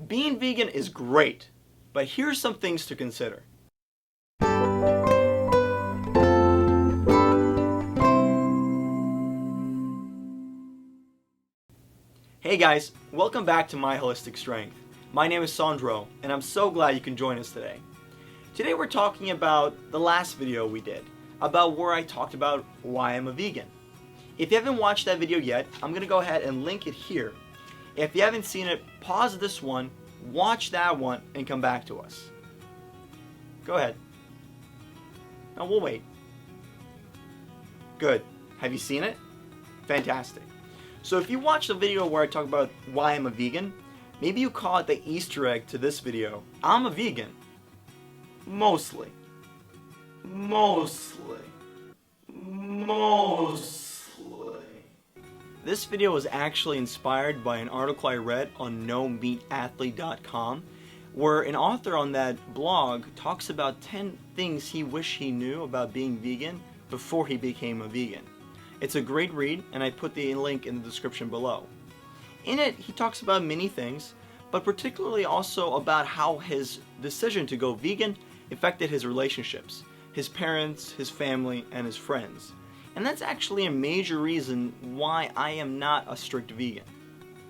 Being vegan is great, but here's some things to consider. Hey guys, welcome back to My Holistic Strength. My name is Sandro, and I'm so glad you can join us today. Today we're talking about the last video we did, about where I talked about why I'm a vegan. If you haven't watched that video yet, I'm going to go ahead and link it here. If you haven't seen it, pause this one, watch that one, and come back to us. Go ahead. No, we'll wait. Good. Have you seen it? Fantastic. So if you watch the video where I talk about why I'm a vegan, maybe you call it the Easter egg to this video. I'm a vegan. Mostly. This video was actually inspired by an article I read on NoMeatAthlete.com, where an author on that blog talks about 10 things he wished he knew about being vegan before he became a vegan. It's a great read, and I put the link in the description below. In it, he talks about many things, but particularly also about how his decision to go vegan affected his relationships, his parents, his family, and his friends. And that's actually a major reason why I am not a strict vegan.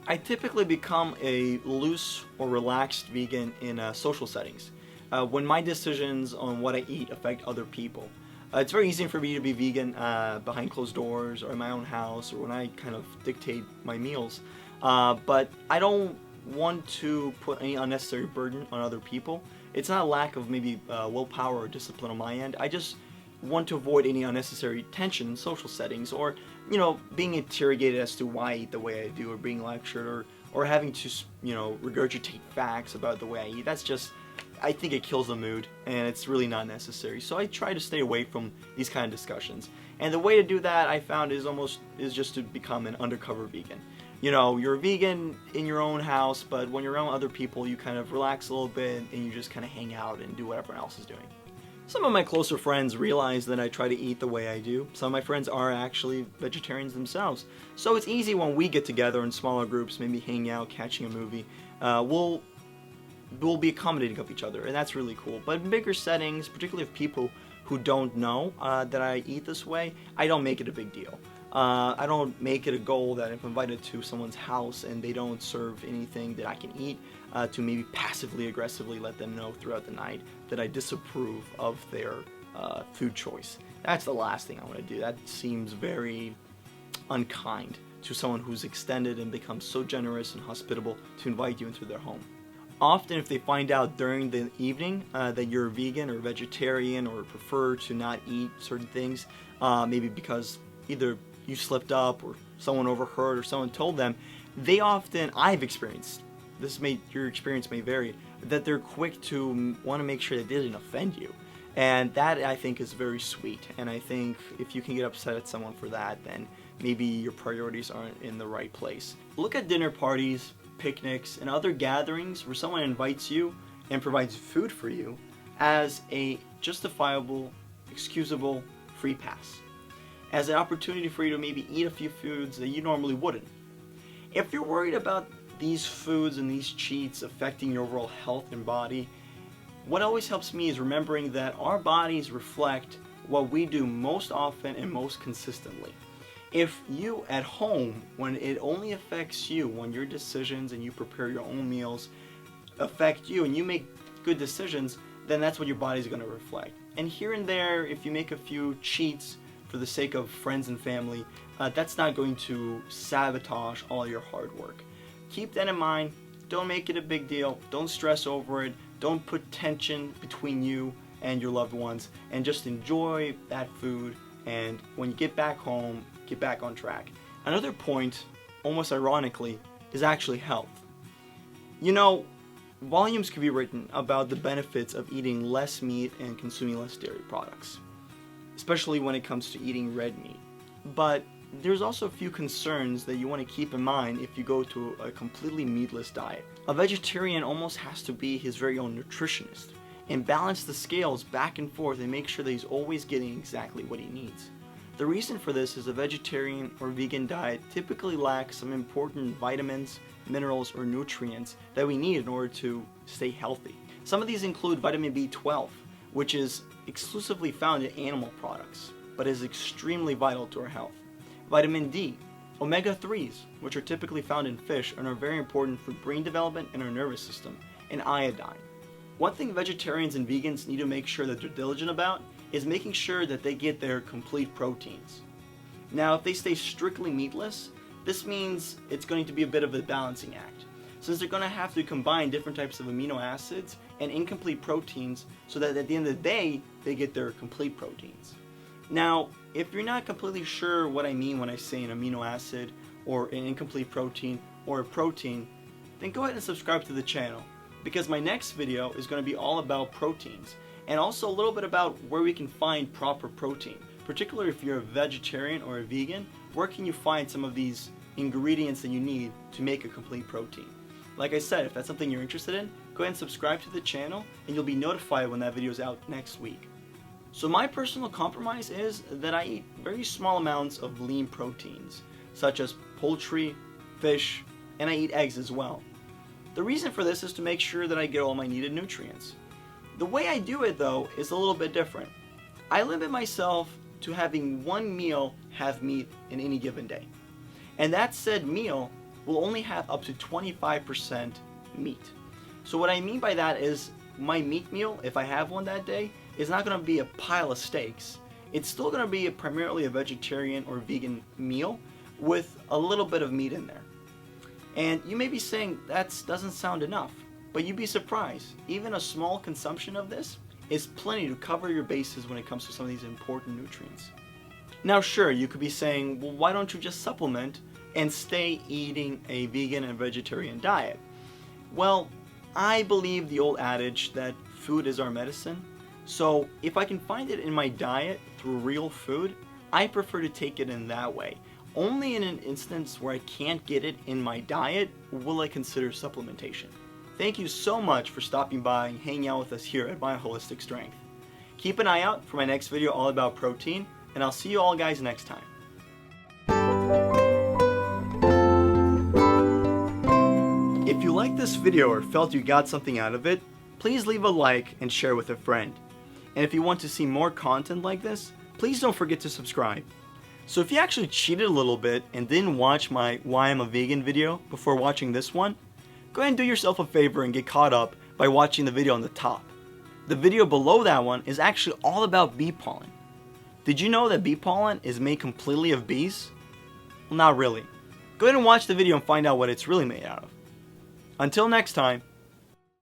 I typically become a loose or relaxed vegan in social settings, when my decisions on what I eat affect other people. It's very easy for me to be vegan behind closed doors or in my own house or when I kind of dictate my meals. But I don't want to put any unnecessary burden on other people. It's not a lack of maybe willpower or discipline on my end. I just want to avoid any unnecessary tension in social settings, or being interrogated as to why I eat the way I do, or being lectured, or having to regurgitate facts about the way I eat. That's just, I think it kills the mood, and it's really not necessary. So I try to stay away from these kind of discussions. And the way to do that, I found, is just to become an undercover vegan. You're a vegan in your own house, but when you're around other people, you kind of relax a little bit and you just kind of hang out and do what everyone else is doing. Some of my closer friends realize that I try to eat the way I do. Some of my friends are actually vegetarians themselves. So it's easy when we get together in smaller groups, maybe hanging out, catching a movie. We'll be accommodating of each other, and that's really cool. But in bigger settings, particularly of people who don't know that I eat this way, I don't make it a big deal. I don't make it a goal that if I'm invited to someone's house and they don't serve anything that I can eat, to maybe passively aggressively let them know throughout the night that I disapprove of their food choice. That's the last thing I want to do. That seems very unkind to someone who's extended and become so generous and hospitable to invite you into their home. Often if they find out during the evening that you're a vegan or vegetarian or prefer to not eat certain things, maybe because either you slipped up or someone overheard or someone told them, they often, I've experienced, your experience may vary, that they're quick to want to make sure that they didn't offend you. And that, I think, is very sweet. And I think if you can get upset at someone for that, then maybe your priorities aren't in the right place. Look at dinner parties, picnics, and other gatherings where someone invites you and provides food for you as a justifiable, excusable free pass, as an opportunity for you to maybe eat a few foods that you normally wouldn't. If you're worried about these foods and these cheats affecting your overall health and body, what always helps me is remembering that our bodies reflect what we do most often and most consistently. If you at home, when it only affects you, when your decisions and you prepare your own meals affect you and you make good decisions, then that's what your body's going to reflect. And here and there, if you make a few cheats for the sake of friends and family, that's not going to sabotage all your hard work. Keep that in mind. Don't make it a big deal. Don't stress over it. Don't put tension between you and your loved ones, and just enjoy that food. And when you get back home, get back on track. Another point, almost ironically, is actually health. Volumes can be written about the benefits of eating less meat and consuming less dairy products, especially when it comes to eating red meat. But there's also a few concerns that you want to keep in mind if you go to a completely meatless diet. A vegetarian almost has to be his very own nutritionist and balance the scales back and forth and make sure that he's always getting exactly what he needs. The reason for this is a vegetarian or vegan diet typically lacks some important vitamins, minerals, or nutrients that we need in order to stay healthy. Some of these include vitamin B12, which is exclusively found in animal products, but is extremely vital to our health. Vitamin D, omega-3s, which are typically found in fish and are very important for brain development and our nervous system, and iodine. One thing vegetarians and vegans need to make sure that they're diligent about is making sure that they get their complete proteins. Now, if they stay strictly meatless, this means it's going to be a bit of a balancing act, since they're going to have to combine different types of amino acids and incomplete proteins so that at the end of the day, they get their complete proteins. Now, if you're not completely sure what I mean when I say an amino acid or an incomplete protein or a protein, then go ahead and subscribe to the channel, because my next video is going to be all about proteins and also a little bit about where we can find proper protein. Particularly if you're a vegetarian or a vegan, where can you find some of these ingredients that you need to make a complete protein? Like I said, if that's something you're interested in, go ahead and subscribe to the channel and you'll be notified when that video is out next week. So my personal compromise is that I eat very small amounts of lean proteins, such as poultry, fish, and I eat eggs as well. The reason for this is to make sure that I get all my needed nutrients. The way I do it though is a little bit different. I limit myself to having one meal have meat in any given day. And that said meal will only have up to 25% meat. So what I mean by that is my meat meal, if I have one that day, is not going to be a pile of steaks. It's still going to be primarily a vegetarian or vegan meal with a little bit of meat in there. And you may be saying that doesn't sound enough, but you'd be surprised. Even a small consumption of this is plenty to cover your bases when it comes to some of these important nutrients. Now sure, you could be saying, well, why don't you just supplement and stay eating a vegan and vegetarian diet? Well, I believe the old adage that food is our medicine. So if I can find it in my diet through real food, I prefer to take it in that way. Only in an instance where I can't get it in my diet will I consider supplementation. Thank you so much for stopping by and hanging out with us here at MyHolisticStrength. Keep an eye out for my next video all about protein, and I'll see you all guys next time. If you liked this video or felt you got something out of it, please leave a like and share with a friend. And if you want to see more content like this, please don't forget to subscribe. So if you actually cheated a little bit and didn't watch my Why I'm a Vegan video before watching this one, go ahead and do yourself a favor and get caught up by watching the video on the top. The video below that one is actually all about bee pollen. Did you know that bee pollen is made completely of bees? Well, not really. Go ahead and watch the video and find out what it's really made out of. Until next time.